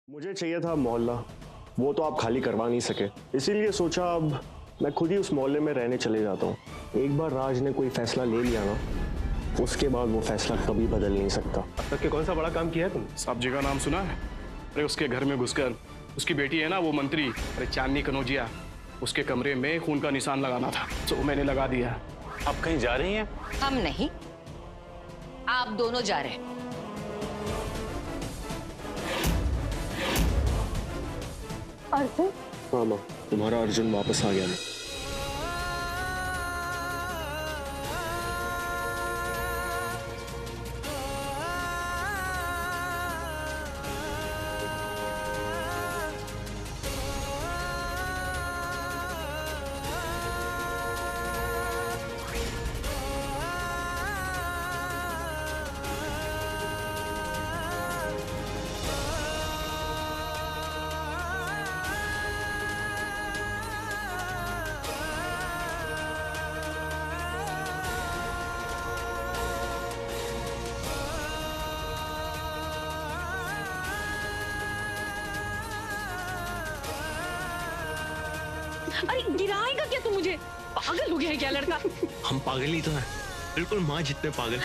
मुझे चाहिए था मोहल्ला, वो तो आप खाली करवा नहीं सके, इसीलिए सोचा अब मैं खुद ही उस मोहल्ले में रहने चले जाता हूँ। एक बार राज ने कोई फैसला ले लिया ना, उसके बाद वो फैसला कभी बदल नहीं सकता। अब तक के कौन सा बड़ा काम किया है तुम? साहब जी का नाम सुना है? अरे उसके घर में घुसकर उसकी बेटी है ना वो मंत्री, अरे चांदनी कनौजिया, उसके कमरे में खून का निशान लगाना था, तो मैंने लगा दिया। आप कहीं जा रही हैं? हम नहीं, आप दोनों जा रहे हैं। अर्जुन? हाँ माँ, तुम्हारा अर्जुन वापस आ गया ना। अरे गिराएगा क्या तू मुझे? पागल हो गया है क्या लड़का? हम पागल ही तो हैं, बिल्कुल माँ जितने पागल।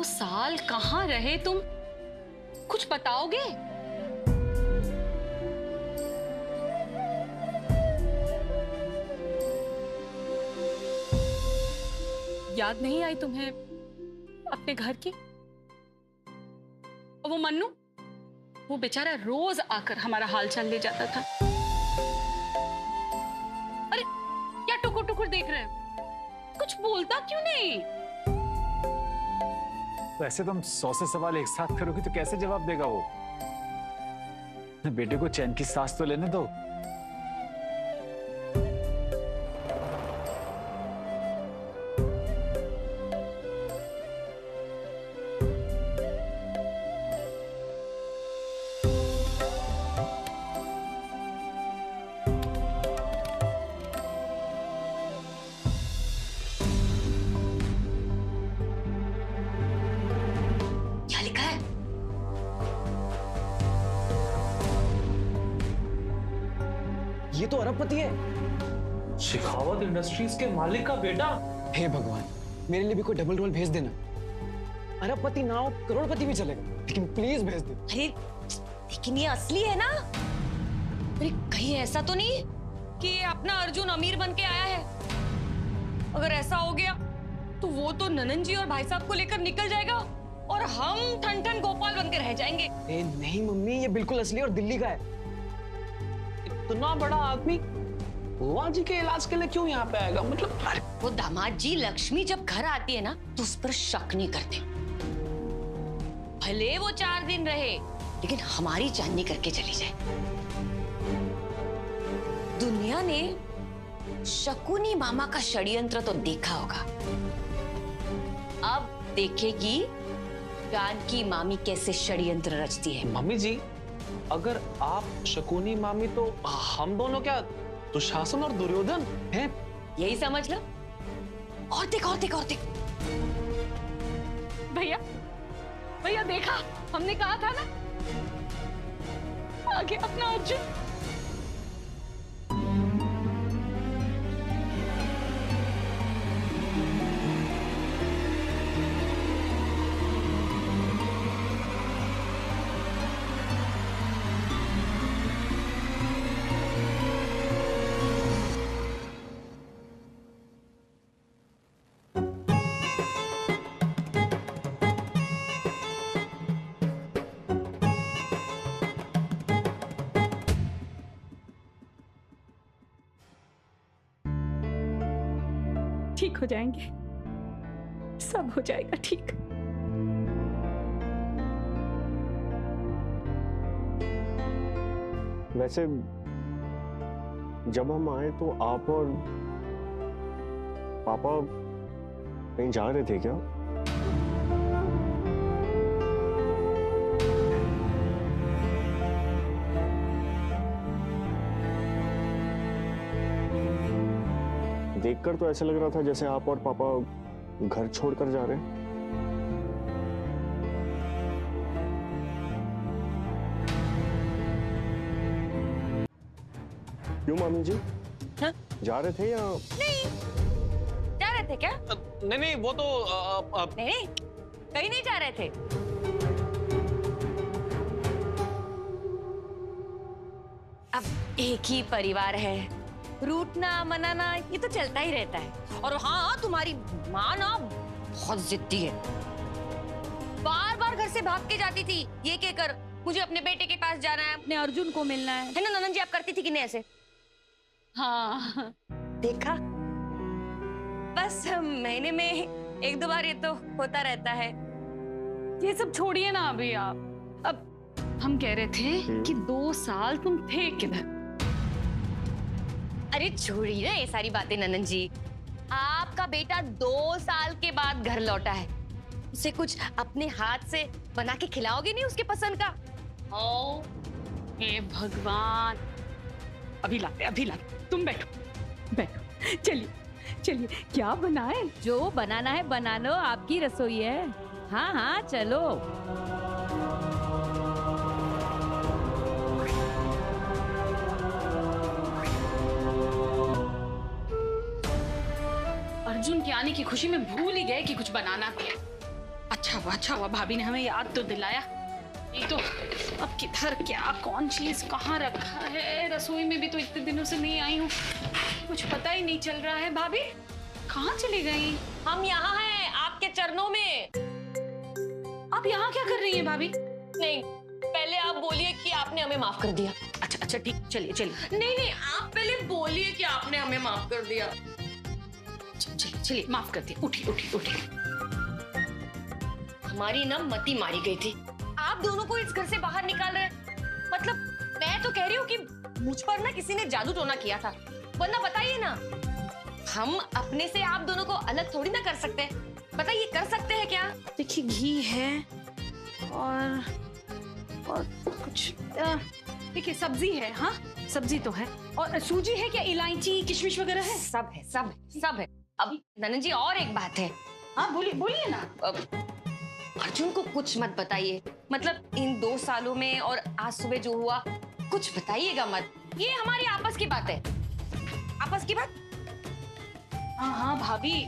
साल कहाँ रहे तुम? कुछ बताओगे? याद नहीं आई तुम्हें अपने घर की? और वो मन्नू, वो बेचारा रोज आकर हमारा हालचाल ले जाता था। अरे क्या टुकुर टुकुर देख रहे हो? कुछ बोलता क्यों नहीं? वैसे तुम 100 से सवाल एक साथ करोगी तो कैसे जवाब देगा वो? बेटे को चैन की सांस तो लेने दो। ये तो अरबपति है, शेखावत इंडस्ट्रीज के मालिक का बेटा। हे भगवान, मेरे लिए भी कोई डबल रोल भेज देना। अरबपति ना हो, करोड़पति भी चलेगा, लेकिन प्लीज भेज दे। अरे लेकिन ये असली है ना? अरे कहीं ऐसा तो नहीं कि अपना अर्जुन अमीर बन के आया है? अगर ऐसा हो गया तो वो तो ननन जी और भाई साहब को लेकर निकल जाएगा और हम ठन ठन गोपाल बन के रह जाएंगे। नहीं मम्मी, ये बिल्कुल असली और दिल्ली का है। इतना बड़ा आदमी बुआ जी के इलाज के लिए क्यों यहाँ पे आएगा? मतलब वो दामाद जी, लक्ष्मी जब घर आती है ना तो उस पर शक नहीं करते। भले वो 4 दिन रहे, लेकिन हमारी चांदनी करके चली जाए। दुनिया ने शकुनी मामा का षड्यंत्र तो देखा होगा, अब देखेगी जानकी मामी कैसे षड्यंत्र रचती है। मम्मी जी, अगर आप शकुनी मामी तो हम दोनों क्या दुशासन और दुर्योधन हैं? यही समझ लो। और देख और देख और देख। भैया भैया देखा, हमने कहा था ना, आगे अपना अर्जुन। ठीक हो जाएंगे, सब हो जाएगा ठीक। वैसे जब हम आए तो आप और पापा कहीं जा रहे थे क्या? देखकर तो ऐसा लग रहा था जैसे आप और पापा घर छोड़कर जा रहे हैं। क्यों मामी जी? हाँ? जा रहे थे या? नहीं, जा रहे थे क्या? नहीं नहीं, वो तो नहीं, कहीं नहीं जा रहे थे। अब एक ही परिवार है, रूठना मनाना ये तो चलता ही रहता है। और हाँ, तुम्हारी माँ ना बहुत जिद्दी है, बार बार घर से भाग के जाती थी ये कहकर मुझे अपने बेटे के पास जाना है, अपने अर्जुन को मिलना है ना ननन जी? आप करती थी कि नहीं ऐसे? हाँ देखा, बस महीने में 1-2 बार ये तो होता रहता है। ये सब छोड़िए ना अभी आप। अब हम कह रहे थे कि 2 साल तुम थे किधर? अरे छोड़िए ना ये सारी बातें ननन जी। आपका बेटा 2 साल के बाद घर लौटा है, उसे कुछ अपने हाथ से बना के खिलाओगे नहीं उसके पसंद का? ओ, हे भगवान, अभी लाते। तुम बैठो बैठो, चलिए चलिए, क्या बनाए? जो बनाना है बना लो, आपकी रसोई है। हाँ हाँ चलो। अर्जुन के आने की खुशी में भूल ही गए कि कुछ बनाना भी है। अच्छा हुआ भाभी ने हमें याद तो दिलाया। नहीं तो अब किधर क्या कौन चीज कहाँ रखा है? रसोई में भी तो इतने दिनों से नहीं आई हूँ, कुछ पता ही नहीं चल रहा है। भाभी कहाँ चली गई? हम यहाँ हैं आपके चरणों में। आप यहाँ क्या कर रही हैं भाभी? नहीं, पहले आप बोलिए कि आपने हमें माफ कर दिया। अच्छा ठीक, चलिए। नहीं, आप पहले बोलिए कि आपने हमें माफ कर दिया। चलिए माफ कर दिया। उठी। हमारी ना मती मारी गई थी, आप दोनों को इस घर से बाहर निकाल रहे। मतलब मैं तो कह रही हूँ कि मुझ पर ना किसी ने जादू टोना किया था, वरना बताइए ना, हम अपने से आप दोनों को अलग थोड़ी ना कर सकते। बताइए कर सकते हैं क्या? देखिए घी है और कुछ देखिए सब्जी है। हाँ सब्जी तो है, और सूजी है क्या? इलायची किशमिश वगैरह है? सब है। अब ननन जी और एक बात है। हाँ बोलिए ना। अर्जुन को कुछ मत बताइए, मतलब इन 2 सालों में और आज सुबह जो हुआ कुछ बताइएगा मत। ये हमारी आपस की बात है, आपस की बात। हाँ भाभी,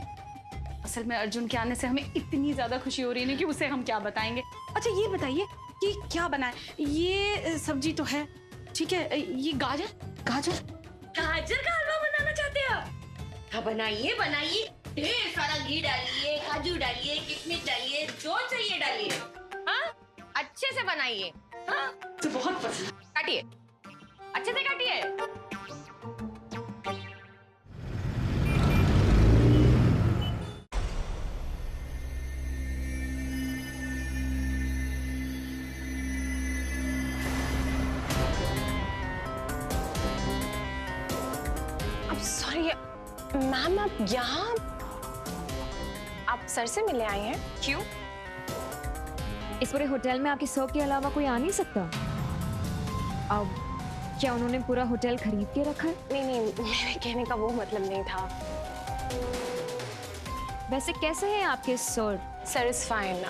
असल में अर्जुन के आने से हमें इतनी ज्यादा खुशी हो रही है कि उसे हम क्या बताएंगे। अच्छा ये बताइए कि क्या बनाए? ये सब्जी तो है, ठीक है। ये गाजर का हलवा बनाना चाहते हैं आप? हाँ बनाइए, ढेर सारा घी डालिए, काजू डालिए, किशमिश डालिए, जो चाहिए डालिए। हाँ अच्छे से बनाइए। हाँ तो बहुत पसंद। काटिए, अच्छे से काटिए। मैम आप यहाँ, आप सर से मिले आई हैं? क्यों? इस पूरे होटल में आपके सर्व के अलावा कोई आ नहीं सकता? अब क्या उन्होंने पूरा होटल खरीद के रखा है? नहीं नहीं, मेरे कहने का वो मतलब नहीं था। वैसे कैसे हैं आपके सर? Sir is fine.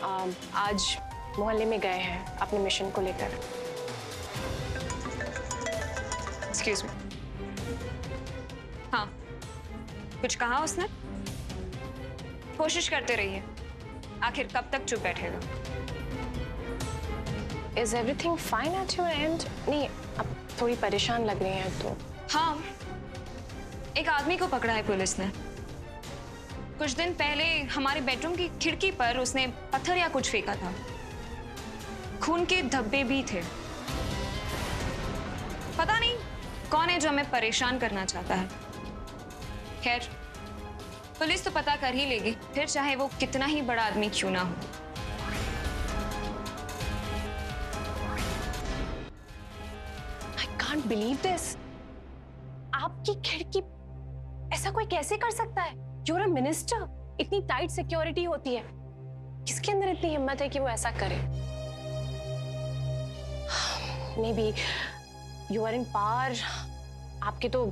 आज मोहल्ले में गए हैं अपने मिशन को लेकर। Excuse me. हाँ, कुछ कहा उसने? कोशिश करते रहिए, आखिर कब तक चुप बैठेगा? Is everything fine at your and? नहीं, आप थोड़ी परेशान लग रही हैं तो। हाँ, एक आदमी को पकड़ा है पुलिस ने। कुछ दिन पहले हमारे बेडरूम की खिड़की पर उसने पत्थर या कुछ फेंका था। खून के धब्बे भी थे। पता नहीं कौन है जो हमें परेशान करना चाहता है। खैर, पुलिस तो पता कर ही लेगी, फिर चाहे वो कितना ही बड़ा आदमी क्यों ना हो। I can't believe this. आपकी खिड़की, ऐसा कोई कैसे कर सकता है? You're a minister. इतनी टाइट सिक्योरिटी होती है, किसके अंदर इतनी हिम्मत है कि वो ऐसा करे? Maybe you are in power. आपके तो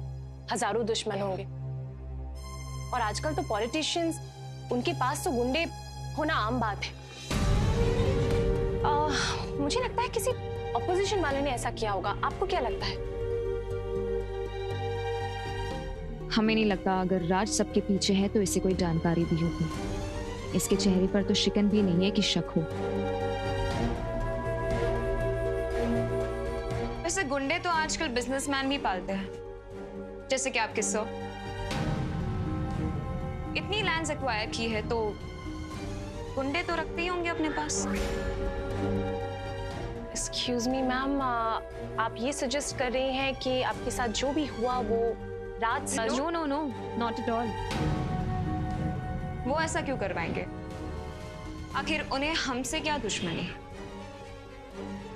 हजारों दुश्मन होंगे, और आजकल तो पॉलिटिशियंस, उनके पास तो गुंडे होना आम बात है। मुझे लगता है किसी ऑपोजिशन वाले ने ऐसा किया होगा। आपको क्या लगता है? हमें नहीं लगता। अगर राज सबके पीछे है तो इसे कोई जानकारी भी होगी। इसके चेहरे पर तो शिकन भी नहीं है कि शक हो। वैसे गुंडे तो आजकल बिजनेसमैन भी पालते हैं, जैसे कि आपके सर। इतनी लैंड्स एक्वायर की है तो गुंडे तो रखते ही होंगे अपने पास। एक्सक्यूज मी मैम, आप ये सजेस्ट कर रही हैं कि आपके साथ जो भी हुआ वो रात से? No no no, not at all. वो ऐसा क्यों करवाएंगे? आखिर उन्हें हमसे क्या दुश्मनी?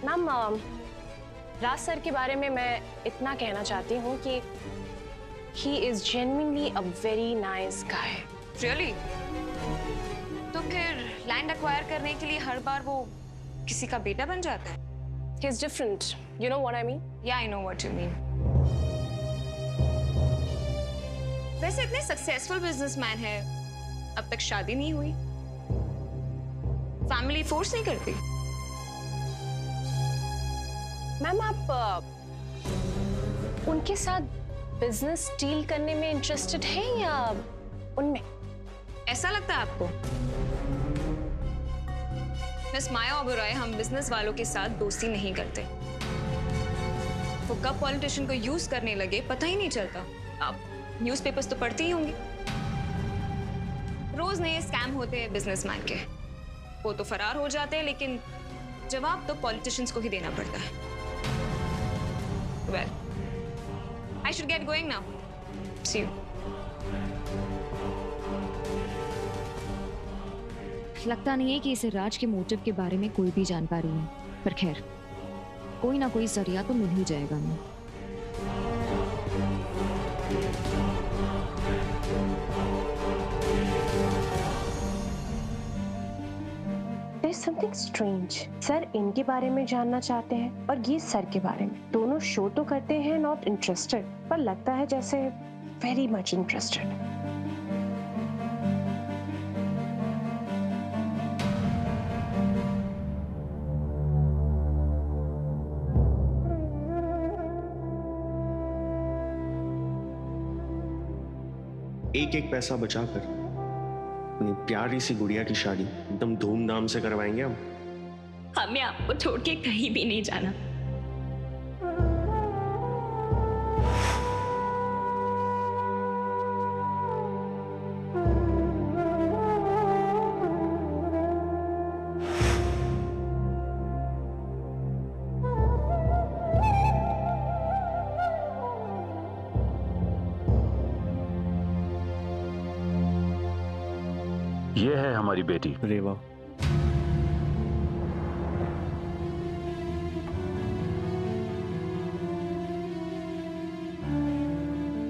मैम, राज सर के बारे में मैं इतना कहना चाहती हूँ कि he is genuinely a very nice guy. Really? तो फिर लैंड एक्वायर करने के लिए हर बार वो किसी का बेटा बन जाता है? He's different. You know what I mean? Yeah, I know what you mean. वैसे इतने सक्सेसफुल बिजनेसमैन है, अब तक शादी नहीं हुई। फैमिली फोर्स नहीं करती? मैम, आप उनके साथ बिजनेस डील करने में इंटरेस्टेड हैं या उनमें? ऐसा लगता है आपको? मिस माया ओबेरॉय, हम बिजनेस वालों के साथ दोस्ती नहीं करते। वो कब पॉलिटिशियन को यूज करने लगे पता ही नहीं चलता। आप न्यूज़पेपर्स तो पढ़ते ही होंगे। रोज नए स्कैम होते हैं बिजनेसमैन के। वो तो फरार हो जाते हैं, लेकिन जवाब तो पॉलिटिशियंस को ही देना पड़ता है। Well, I should get going now. See you. लगता नहीं है कि इसे राज के मोटिव के बारे में कोई भी जानकारी है, पर खैर कोई ना कोई जरिया तो मिल ही जाएगा ना। There's something strange. सर इनके बारे में जानना चाहते हैं और ये सर के बारे में। दोनों शो तो करते हैं नॉट इंटरेस्टेड, पर लगता है जैसे वेरी मच इंटरेस्टेड। एक एक पैसा बचाकर अपनी प्यारी सी गुड़िया की शादी एकदम धूमधाम से करवाएंगे हम। हमें आपको छोड़ के कहीं भी नहीं जाना। ये है हमारी बेटी रेवा।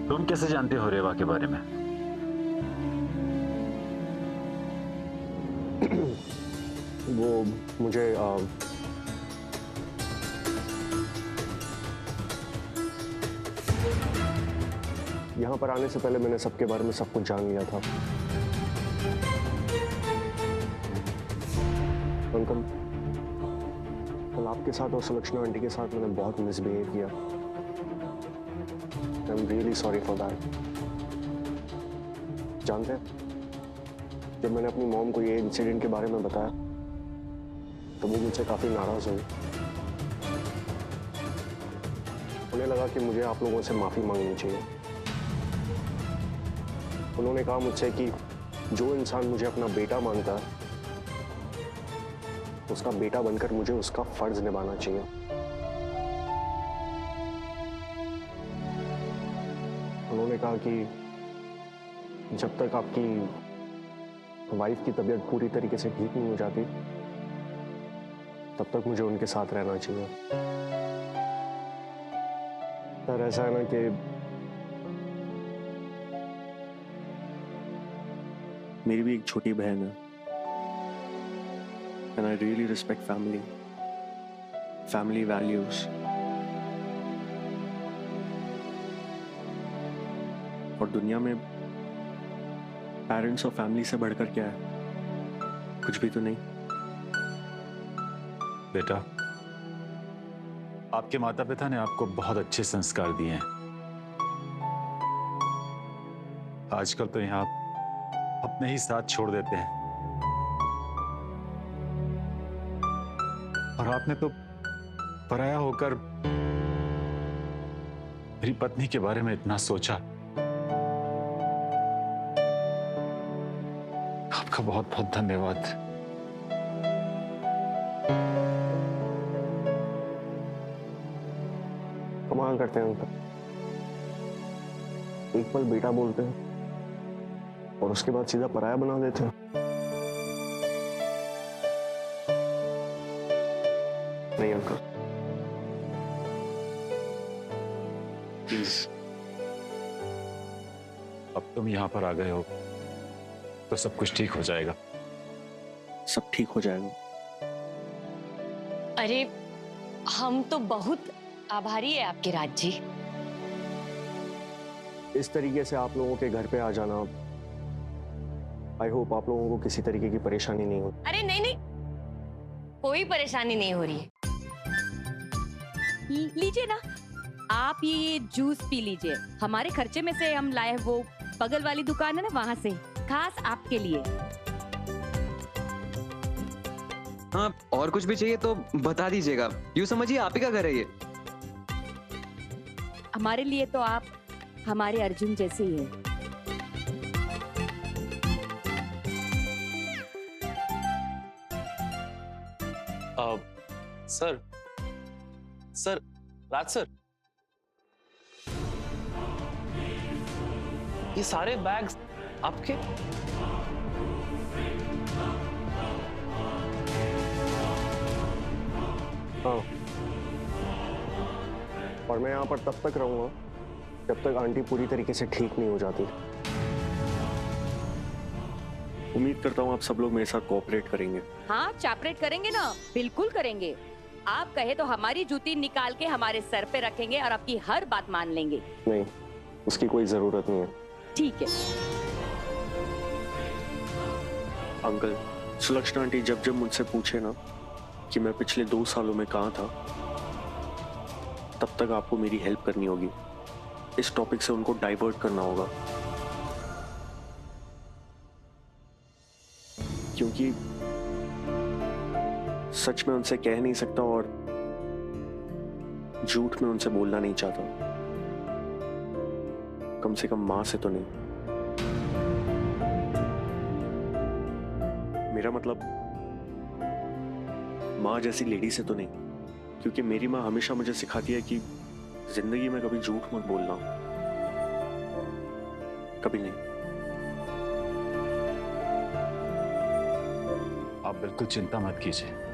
तुम कैसे जानते हो रेवा के बारे में? वो मुझे यहाँ पर आने से पहले मैंने सबके बारे में सब कुछ जान लिया था। अंकल, कल आपके साथ और सुलक्षणा आंटी के साथ मैंने बहुत मिसबिहेव किया। I am really sorry for that. जानते हैं, जब मैंने अपनी मॉम को ये इंसिडेंट के बारे में बताया तो वो मुझसे काफी नाराज हुई। उन्हें लगा कि मुझे आप लोगों से माफी मांगनी चाहिए। उन्होंने कहा मुझसे कि जो इंसान मुझे अपना बेटा मानता है उसका बेटा बनकर मुझे उसका फर्ज निभाना चाहिए। उन्होंने कहा कि जब तक आपकी वाइफ की तबीयत पूरी तरीके से ठीक नहीं हो जाती तब तक मुझे उनके साथ रहना चाहिए। सर, ऐसा है ना कि मेरी भी एक छोटी बहन है and I really respect family values। और दुनिया में पेरेंट्स और फैमिली से बढ़कर क्या है? कुछ भी तो नहीं। बेटा, आपके माता पिता ने आपको बहुत अच्छे संस्कार दिए हैं। आजकल तो यहाँ अपने ही साथ छोड़ देते हैं, और आपने तो पराया होकर मेरी पत्नी के बारे में इतना सोचा। आपका बहुत बहुत धन्यवाद। कमाल करते हैं अंकल, एक पल बेटा बोलते हैं और उसके बाद सीधा पराया बना देते हैं। नहीं अंकल, प्लीज। अब तुम यहां पर आ गए हो तो सब कुछ ठीक हो जाएगा। सब ठीक हो जाएगा। अरे हम तो बहुत आभारी है आपके राज जी। इस तरीके से आप लोगों के घर पे आ जाना, आई होप आप लोगों को किसी तरीके की परेशानी नहीं हो। अरे नहीं नहीं, कोई परेशानी नहीं हो रही है। लीजिए ना, आप ये जूस पी लीजिए। हमारे खर्चे में से हम लाए, वो बगल वाली दुकान है ना, वहां से खास आपके लिए। हाँ, और कुछ भी चाहिए तो बता दीजिएगा। यूं समझिए आप ही का घर है ये। हमारे लिए तो आप हमारे अर्जुन जैसे ही हैं। सर, राज सर, ये सारे बैग्स आपके? हाँ, और मैं यहाँ पर तब तक रहूंगा जब तक आंटी पूरी तरीके से ठीक नहीं हो जाती। उम्मीद करता हूँ आप सब लोग मेरे साथ कोऑपरेट करेंगे। हाँ, चापरेट करेंगे ना, बिल्कुल करेंगे। आप कहे तो हमारी जूती निकाल के हमारे सर पे रखेंगे और आपकी हर बात मान लेंगे। नहीं, उसकी कोई जरूरत नहीं है। ठीक है अंकल, सुलक्षणा आंटी जब जब मुझसे पूछे ना कि मैं पिछले 2 सालों में कहाँ था, तब तक आपको मेरी हेल्प करनी होगी। इस टॉपिक से उनको डाइवर्ट करना होगा, क्योंकि सच में उनसे कह नहीं सकता और झूठ में उनसे बोलना नहीं चाहता। कम से कम मां से तो नहीं। मेरा मतलब मां जैसी लेडी से तो नहीं, क्योंकि मेरी मां हमेशा मुझे सिखाती है कि जिंदगी में कभी झूठ मत बोलना, कभी नहीं। आप बिल्कुल चिंता मत कीजिए।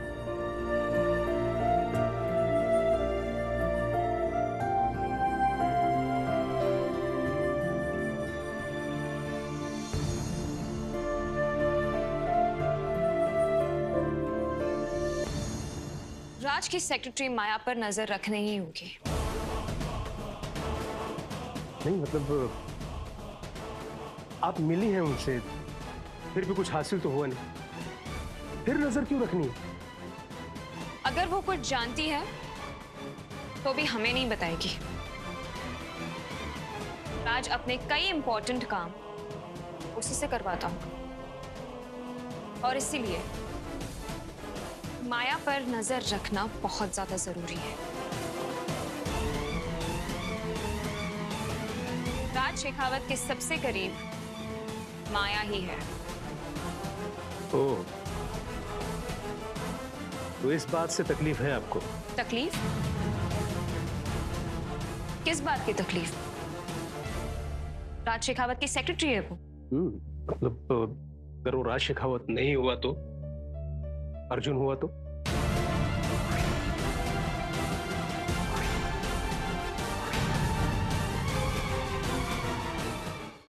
राज की सेक्रेटरी माया पर नजर रखनी ही होगी। नहीं मतलब आप मिली हैं उनसे, फिर भी कुछ हासिल तो हुआ नहीं, फिर नजर क्यों रखनी? अगर वो कुछ जानती है तो भी हमें नहीं बताएगी। राज अपने कई इंपॉर्टेंट काम उसी से करवाता हूं और इसीलिए माया पर नजर रखना बहुत ज्यादा जरूरी है। राज शेखावत के सबसे करीब माया ही है। ओह, तो इस बात से तकलीफ है आपको? तकलीफ? किस बात की तकलीफ? राज शेखावत की सेक्रेटरी है वो। मतलब अगर वो राज शेखावत नहीं हुआ तो अर्जुन हुआ तो?